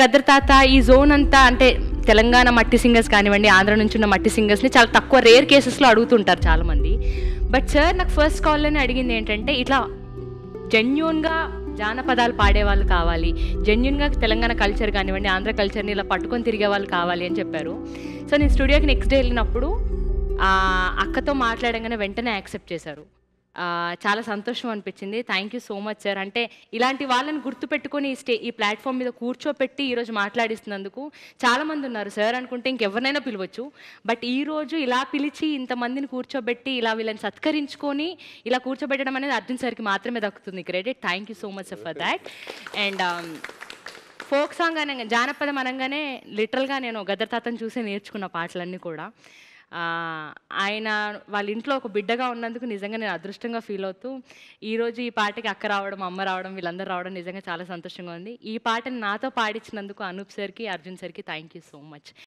గద్దర్ తాత ఈ జోన్ అంతా అంటే తెలంగాణ మట్టి సింగర్స్ కానివ్వండి, ఆంధ్ర నుంచి ఉన్న మట్టి సింగర్స్ని చాలా తక్కువ రేర్ కేసెస్లో అడుగుతుంటారు చాలామంది. బట్ సార్ నాకు ఫస్ట్ కాల్లోనే అడిగింది ఏంటంటే, ఇట్లా జెన్యూన్గా జానపదాలు పాడేవాళ్ళు కావాలి, జెన్యూన్గా తెలంగాణ కల్చర్ కానివ్వండి, ఆంధ్ర కల్చర్ని ఇలా పట్టుకొని తిరిగే వాళ్ళు కావాలి అని చెప్పారు. సో నేను స్టూడియోకి నెక్స్ట్ డే వెళ్ళినప్పుడు అక్కతో మాట్లాడంగానే వెంటనే యాక్సెప్ట్ చేశారు. చాలా సంతోషం అనిపించింది. Thank you so much sir. అంటే ఇలాంటి వాళ్ళని గుర్తుపెట్టుకొని ఈ ప్లాట్ఫామ్ మీద కూర్చోపెట్టి ఈరోజు మాట్లాడిస్తున్నందుకు చాలామంది ఉన్నారు. సార్ అనుకుంటే ఇంకెవరినైనా పిలవచ్చు, బట్ ఈరోజు ఇలా పిలిచి ఇంతమందిని కూర్చోబెట్టి ఇలా వీళ్ళని సత్కరించుకొని ఇలా కూర్చోబెట్టడం అనేది అర్జున్ సార్కి మాత్రమే దక్కుతుంది credit. Thank you so much for that. And folk song అనగా, జానపదం అనగానే లిటరల్గా నేను గద్దర్ తాతను చూసి నేర్చుకున్న పాటలన్నీ కూడా. ఆయన వాళ్ళ ఇంట్లో ఒక బిడ్డగా ఉన్నందుకు నిజంగా నేను అదృష్టంగా ఫీల్ అవుతూ ఈరోజు ఈ పాటకి అక్క రావడం, అమ్మ రావడం, వీళ్ళందరూ రావడం నిజంగా చాలా సంతోషంగా ఉంది. ఈ పాటను నాతో పాడించినందుకు అనూప్ సార్కి, అర్జున్ సార్కి థ్యాంక్ యూ సో మచ్.